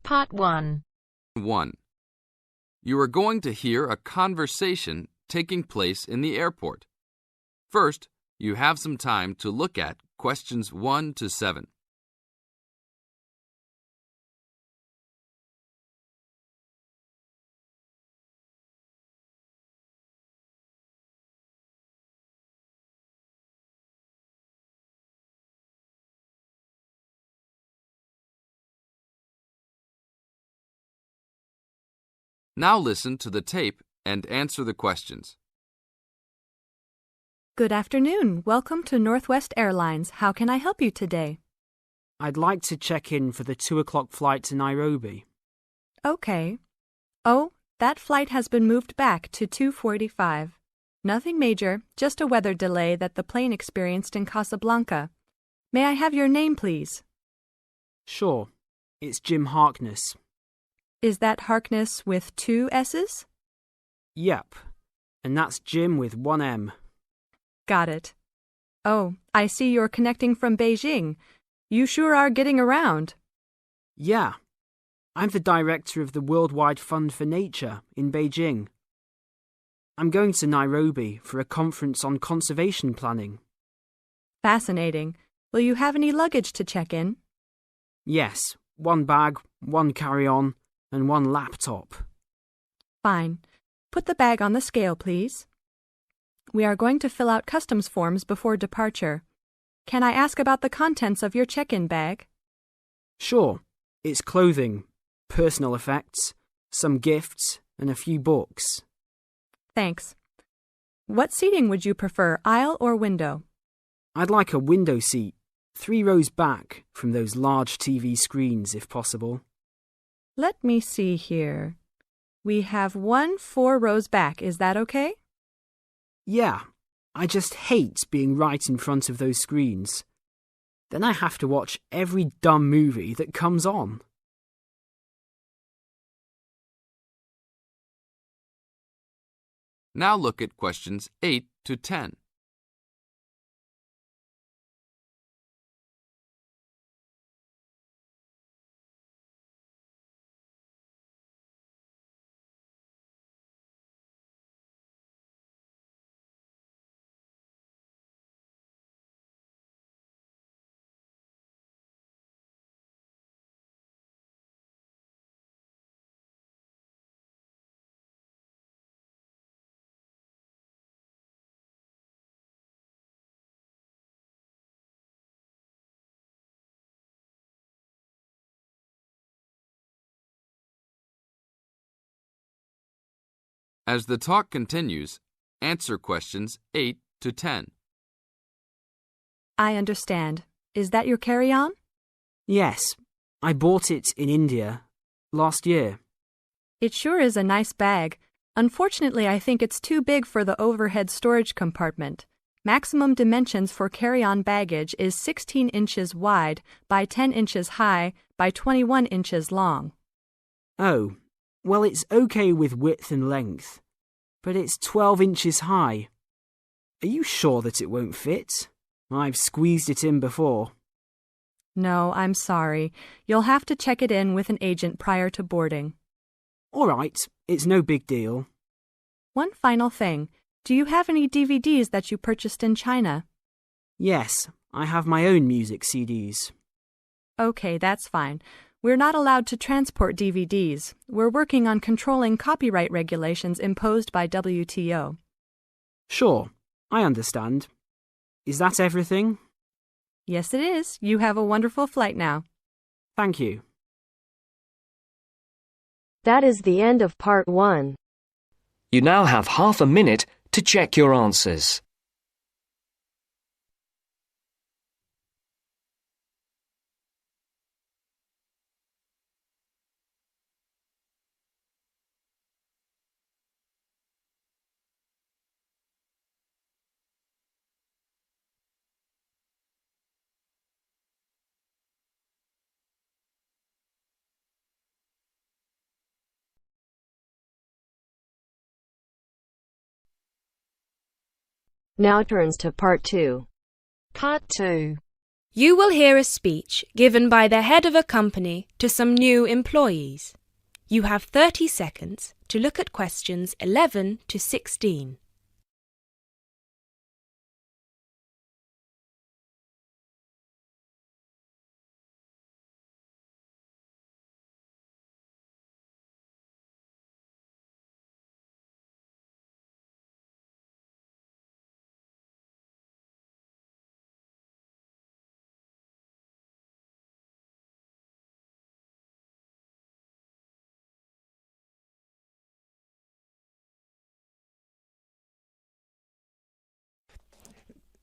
Part 1. 1. You are going to hear a conversation taking place in the airport. First, you have some time to look at questions 1 to 7. Now listen to the tape and answer the questions. Good afternoon. Welcome to Northwest Airlines. How can I help you today? I'd like to check in for the 2 o'clock flight to Nairobi. Okay. Oh, that flight has been moved back to 2:45. Nothing major, just a weather delay that the plane experienced in Casablanca. May I have your name, please? Sure. It's Jim Harkness. Is that Harkness with 2 S's? Yep. And that's Jim with 1 M. Got it. Oh, I see you're connecting from Beijing. You sure are getting around. Yeah. I'm the director of the Worldwide Fund for Nature in Beijing. I'm going to Nairobi for a conference on conservation planning. Fascinating. Will you have any luggage to check in? Yes. 1 bag, 1 carry-on, and 1 laptop. Fine. Put the bag on the scale, please. We are going to fill out customs forms before departure. Can I ask about the contents of your check-in bag? Sure. It's clothing, personal effects, some gifts, and a few books. Thanks. What seating would you prefer, aisle or window? I'd like a window seat, 3 rows back from those large TV screens if possible. Let me see here. We have 1 4 rows back. Is that okay? Yeah, I just hate being right in front of those screens. Then I have to watch every dumb movie that comes on. Now look at questions 8 to 10. As the talk continues, answer questions 8 to 10. I understand. Is that your carry-on? Yes, I bought it in India last year. It sure is a nice bag. Unfortunately, I think it's too big for the overhead storage compartment. Maximum dimensions for carry-on baggage is 16 inches wide by 10 inches high by 21 inches long. Oh, well, it's okay with width and length, but it's 12 inches high. Are you sure that it won't fit? I've squeezed it in before. No, I'm sorry. You'll have to check it in with an agent prior to boarding. All right, it's no big deal. One final thing. Do you have any DVDs that you purchased in China? Yes, I have my own music CDs. Okay, that's fine. We're not allowed to transport DVDs. We're working on controlling copyright regulations imposed by WTO. Sure, I understand. Is that everything? Yes, it is. You have a wonderful flight now. Thank you. That is the end of Part 1. You now have half a minute to check your answers. Now turns to Part 2. Part 2. You will hear a speech given by the head of a company to some new employees. You have 30 seconds to look at questions 11 to 16.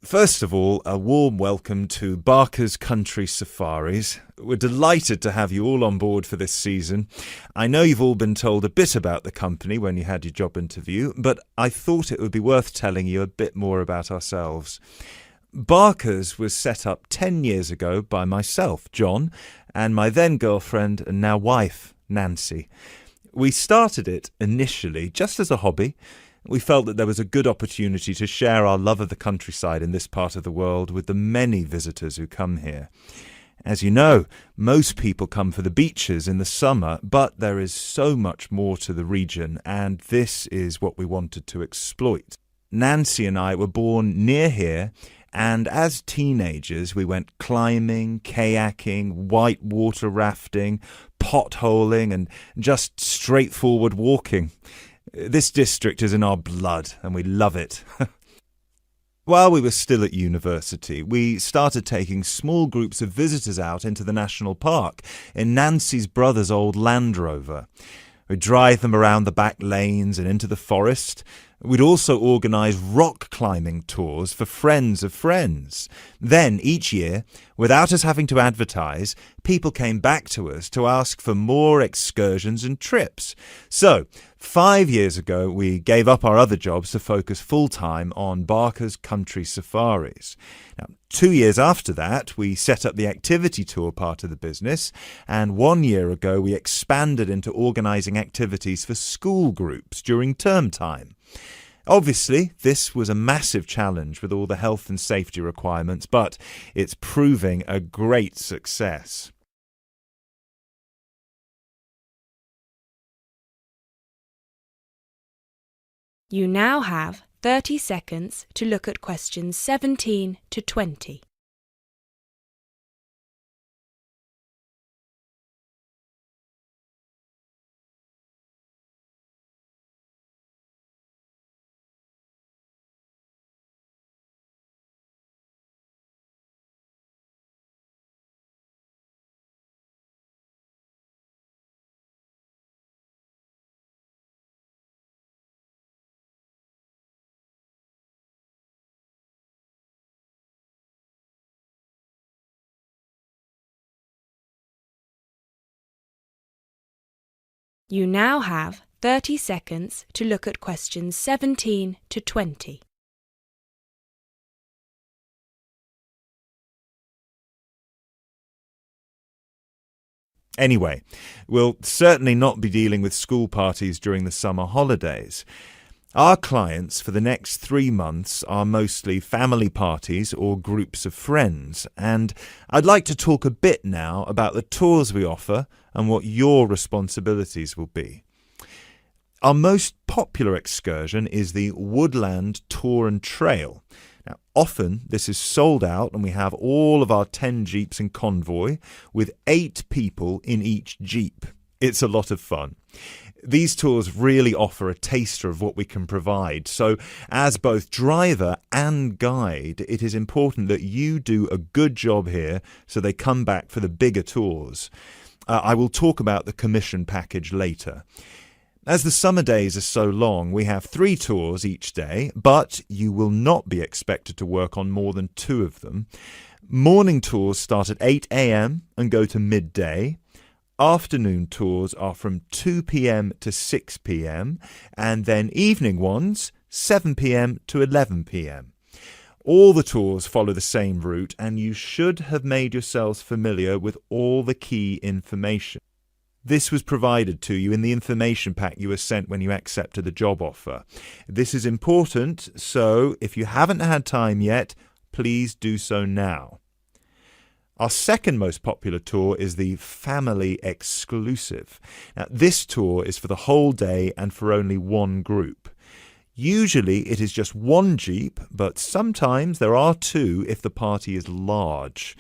First of all, a warm welcome to Barker's Country Safaris. We're delighted to have you all on board for this season. I know you've all been told a bit about the company when you had your job interview, but I thought it would be worth telling you a bit more about ourselves. Barker's was set up 10 years ago by myself, John, and my then girlfriend and now wife, Nancy. We started it initially just as a hobby. We felt that there was a good opportunity to share our love of the countryside in this part of the world with the many visitors who come here. As you know, most people come for the beaches in the summer, but there is so much more to the region, and this is what we wanted to exploit. Nancy and I were born near here, and as teenagers we went climbing, kayaking, whitewater rafting, potholing, and just straightforward walking. This district is in our blood, and we love it. While we were still at university, we started taking small groups of visitors out into the national park in Nancy's brother's old Land Rover. We'd drive them around the back lanes and into the forest. We'd also organise rock climbing tours for friends of friends. Then, each year, without us having to advertise, people came back to us to ask for more excursions and trips. So, 5 years ago, we gave up our other jobs to focus full-time on Barker's Country Safaris. Now, 2 years after that, we set up the activity tour part of the business, and 1 year ago, we expanded into organising activities for school groups during term time. Obviously, this was a massive challenge with all the health and safety requirements, but it's proving a great success. You now have 30 seconds to look at questions 17 to 20. You now have 30 seconds to look at questions 17 to 20. Anyway, we'll certainly not be dealing with school parties during the summer holidays. Our clients for the next 3 months are mostly family parties or groups of friends, and I'd like to talk a bit now about the tours we offer and what your responsibilities will be. Our most popular excursion is the Woodland Tour and Trail. Now, often this is sold out and we have all of our 10 jeeps in convoy with 8 people in each jeep. It's a lot of fun. These tours really offer a taster of what we can provide. So as both driver and guide, it is important that you do a good job here so they come back for the bigger tours. I will talk about the commission package later. As the summer days are so long, we have 3 tours each day, but you will not be expected to work on more than 2 of them. Morning tours start at 8 a.m. and go to midday. Afternoon tours are from 2 p.m. to 6 p.m. and then evening ones 7 p.m. to 11 p.m. All the tours follow the same route and you should have made yourselves familiar with all the key information. This was provided to you in the information pack you were sent when you accepted the job offer. This is important, so if you haven't had time yet, please do so now. Our second most popular tour is the Family Exclusive. Now, this tour is for the whole day and for only one group. Usually it is just one jeep, but sometimes there are two if the party is large.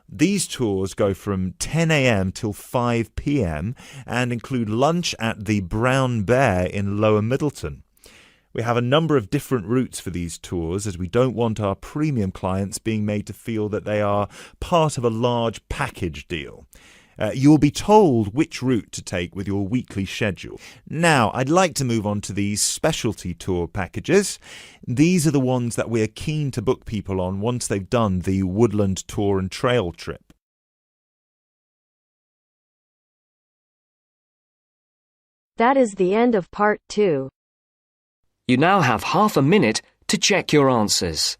These tours go from 10 a.m. till 5 p.m. and include lunch at the Brown Bear in Lower Middleton. We have a number of different routes for these tours as we don't want our premium clients being made to feel that they are part of a large package deal. You'll be told which route to take with your weekly schedule. Now, I'd like to move on to these specialty tour packages. These are the ones that we're keen to book people on once they've done the woodland tour and trail trip. That is the end of part 2. You now have half a minute to check your answers.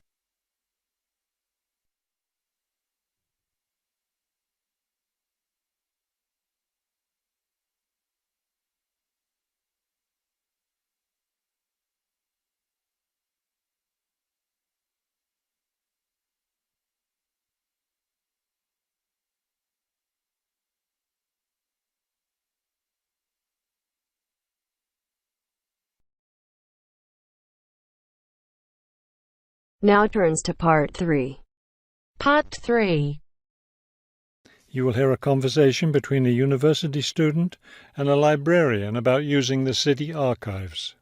Now turns to part 3. Part 3. You will hear a conversation between a university student and a librarian about using the city archives.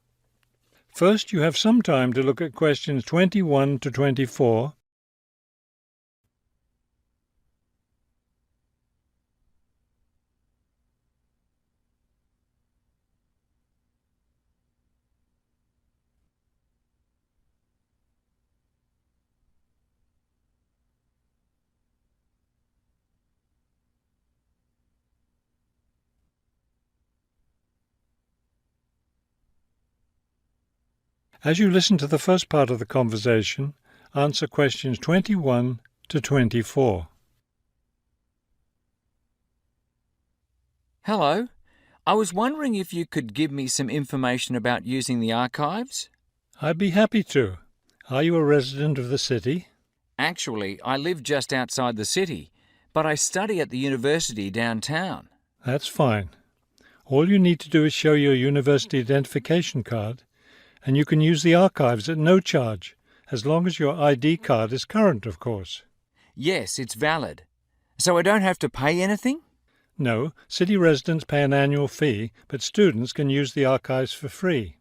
First, you have some time to look at questions 21 to 24. As you listen to the first part of the conversation, answer questions 21 to 24. Hello. I was wondering if you could give me some information about using the archives? I'd be happy to. Are you a resident of the city? Actually, I live just outside the city, but I study at the university downtown. That's fine. All you need to do is show your university identification card, and you can use the archives at no charge, as long as your ID card is current, of course. Yes, it's valid. So I don't have to pay anything? No, city residents pay an annual fee, but students can use the archives for free.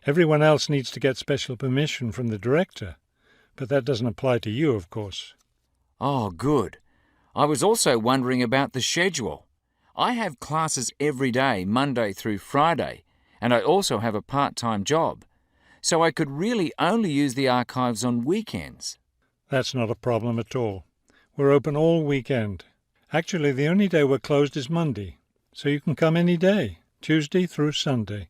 Everyone else needs to get special permission from the director, but that doesn't apply to you, of course. Oh, good. I was also wondering about the schedule. I have classes every day, Monday through Friday, and I also have a part-time job. So I could really only use the archives on weekends. That's not a problem at all. We're open all weekend. Actually, the only day we're closed is Monday, so you can come any day, Tuesday through Sunday.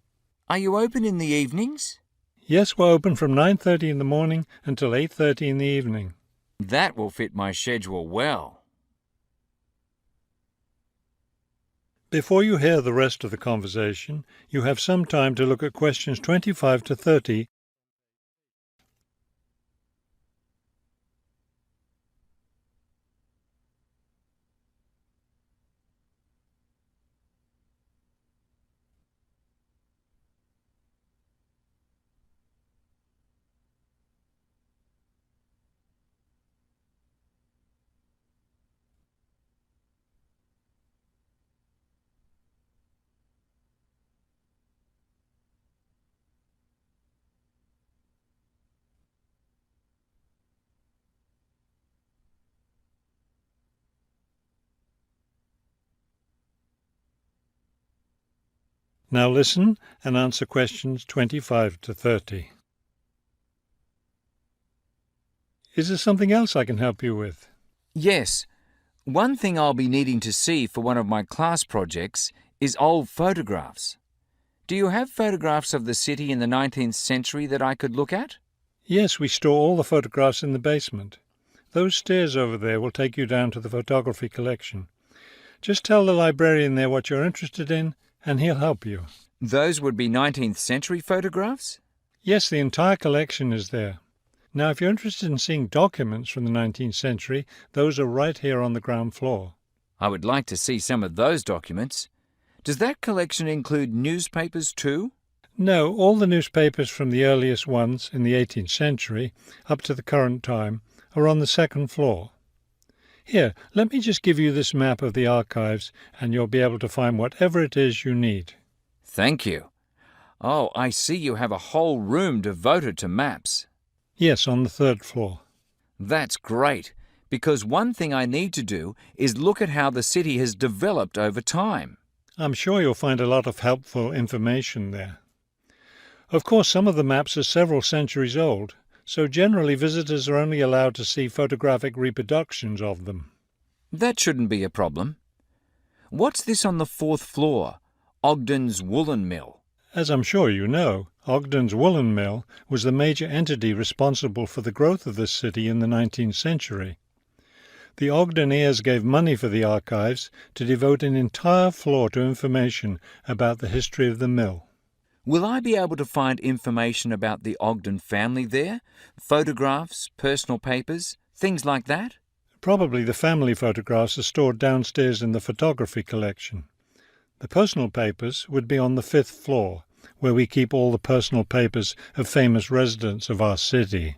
Are you open in the evenings? Yes, we're open from 9:30 in the morning until 8:30 in the evening. That will fit my schedule well. Before you hear the rest of the conversation, you have some time to look at questions 25 to 30. Now listen and answer questions 25 to 30. Is there something else I can help you with? Yes. One thing I'll be needing to see for one of my class projects is old photographs. Do you have photographs of the city in the 19th century that I could look at? Yes, we store all the photographs in the basement. Those stairs over there will take you down to the photography collection. Just tell the librarian there what you're interested in, and he'll help you. Those would be 19th century photographs? Yes, the entire collection is there. Now, if you're interested in seeing documents from the 19th century, those are right here on the ground floor. I would like to see some of those documents. Does that collection include newspapers too? No, all the newspapers from the earliest ones in the 18th century up to the current time are on the second floor. Here, let me just give you this map of the archives and you'll be able to find whatever it is you need. Thank you. Oh, I see you have a whole room devoted to maps. Yes, on the third floor. That's great, because one thing I need to do is look at how the city has developed over time. I'm sure you'll find a lot of helpful information there. Of course, some of the maps are several centuries old, so generally visitors are only allowed to see photographic reproductions of them. That shouldn't be a problem. What's this on the fourth floor? Ogden's Woolen Mill. As I'm sure you know, Ogden's Woolen Mill was the major entity responsible for the growth of this city in the 19th century. The Ogden heirs gave money for the archives to devote an entire floor to information about the history of the mill. Will I be able to find information about the Ogden family there? Photographs, personal papers, things like that? Probably the family photographs are stored downstairs in the photography collection. The personal papers would be on the fifth floor, where we keep all the personal papers of famous residents of our city.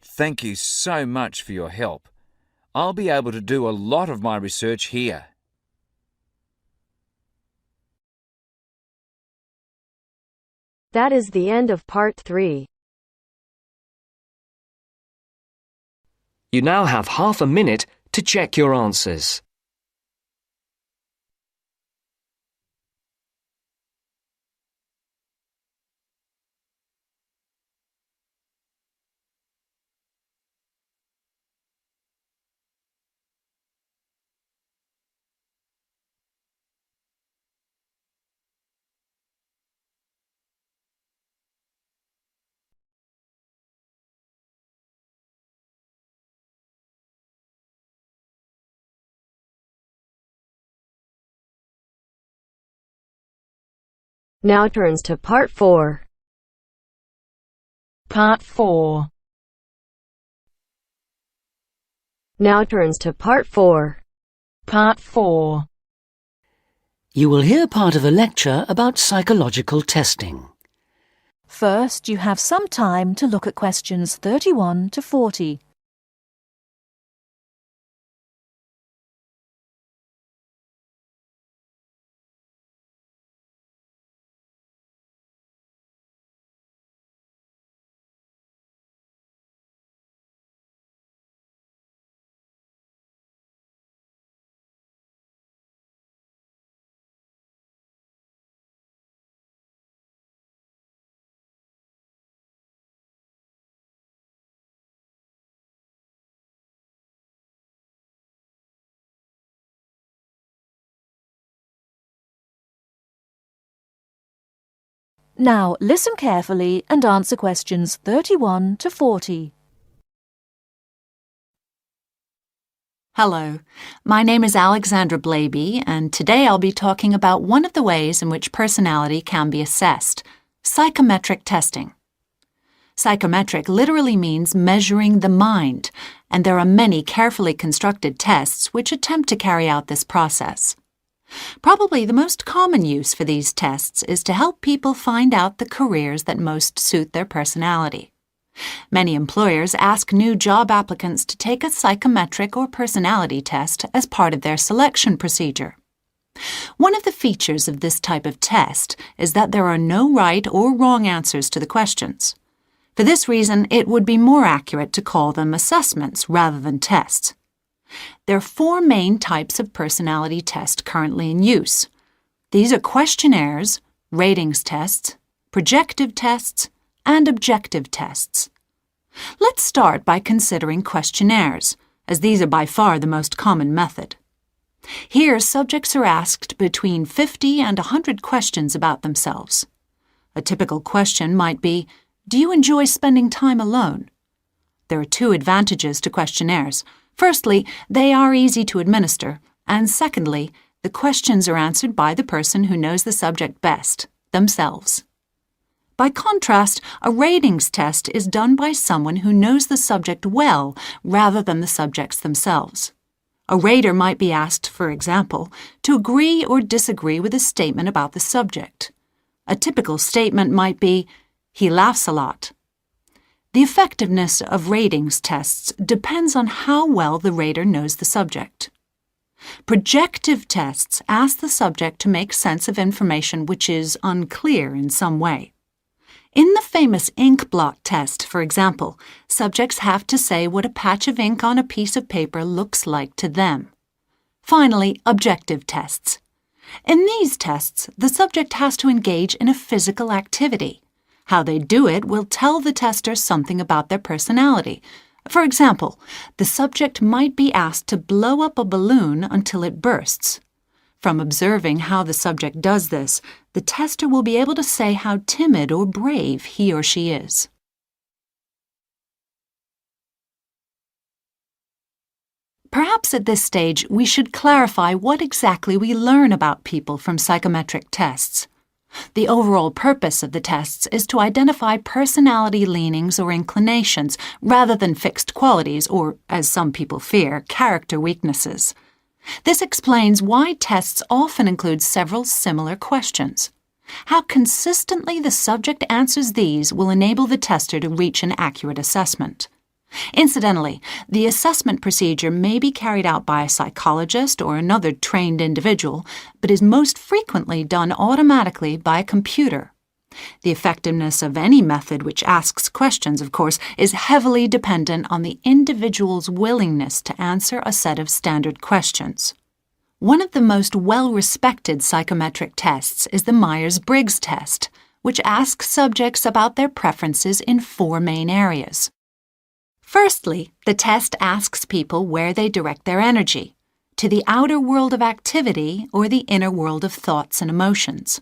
Thank you so much for your help. I'll be able to do a lot of my research here. That is the end of part 3. You now have half a minute to check your answers. Now turns to part 4. Part 4. Now turns to part 4. Part 4. You will hear part of a lecture about psychological testing. First, you have some time to look at questions 31 to 40. Now, listen carefully and answer questions 31 to 40. Hello, my name is Alexandra Blaby, and today I'll be talking about one of the ways in which personality can be assessed, psychometric testing. Psychometric literally means measuring the mind, and there are many carefully constructed tests which attempt to carry out this process. Probably the most common use for these tests is to help people find out the careers that most suit their personality. Many employers ask new job applicants to take a psychometric or personality test as part of their selection procedure. One of the features of this type of test is that there are no right or wrong answers to the questions. For this reason, it would be more accurate to call them assessments rather than tests. There are 4 main types of personality test currently in use. These are questionnaires, ratings tests, projective tests, and objective tests. Let's start by considering questionnaires, as these are by far the most common method. Here, subjects are asked between 50 and 100 questions about themselves. A typical question might be, "Do you enjoy spending time alone?" There are 2 advantages to questionnaires. Firstly, they are easy to administer, and secondly, the questions are answered by the person who knows the subject best, themselves. By contrast, a ratings test is done by someone who knows the subject well rather than the subjects themselves. A rater might be asked, for example, to agree or disagree with a statement about the subject. A typical statement might be, "He laughs a lot." The effectiveness of ratings tests depends on how well the rater knows the subject. Projective tests ask the subject to make sense of information which is unclear in some way. In the famous ink blot test, for example, subjects have to say what a patch of ink on a piece of paper looks like to them. Finally, objective tests. In these tests, the subject has to engage in a physical activity. How they do it will tell the tester something about their personality. For example, the subject might be asked to blow up a balloon until it bursts. From observing how the subject does this, the tester will be able to say how timid or brave he or she is. Perhaps at this stage we should clarify what exactly we learn about people from psychometric tests. The overall purpose of the tests is to identify personality leanings or inclinations rather than fixed qualities or, as some people fear, character weaknesses. This explains why tests often include several similar questions. How consistently the subject answers these will enable the tester to reach an accurate assessment. Incidentally, the assessment procedure may be carried out by a psychologist or another trained individual, but is most frequently done automatically by a computer. The effectiveness of any method which asks questions, of course, is heavily dependent on the individual's willingness to answer a set of standard questions. One of the most well-respected psychometric tests is the Myers-Briggs test, which asks subjects about their preferences in 4 main areas. Firstly, the test asks people where they direct their energy, to the outer world of activity or the inner world of thoughts and emotions.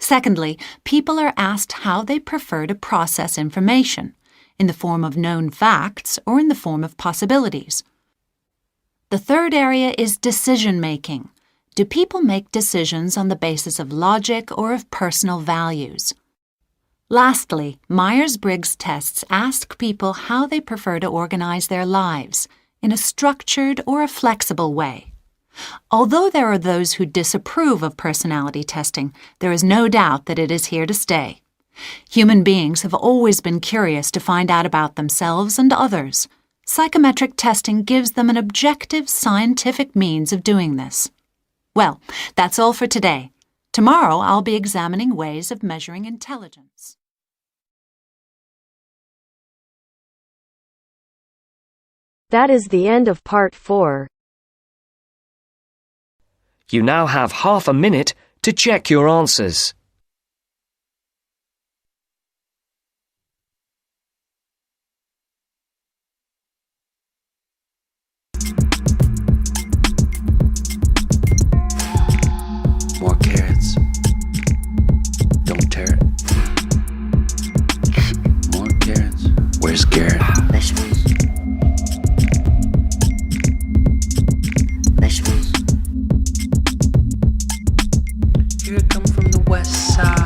Secondly, people are asked how they prefer to process information, in the form of known facts or in the form of possibilities. The third area is decision-making. Do people make decisions on the basis of logic or of personal values? Lastly, Myers-Briggs tests ask people how they prefer to organize their lives, in a structured or a flexible way. Although there are those who disapprove of personality testing, there is no doubt that it is here to stay. Human beings have always been curious to find out about themselves and others. Psychometric testing gives them an objective, scientific means of doing this. Well, that's all for today. Tomorrow I'll be examining ways of measuring intelligence. That is the end of part 4. You now have half a minute to check your answers. More carrots. Don't tear it. More carrots. Where's Garrett? Vegetables. Vegetables. Here I come from the west side.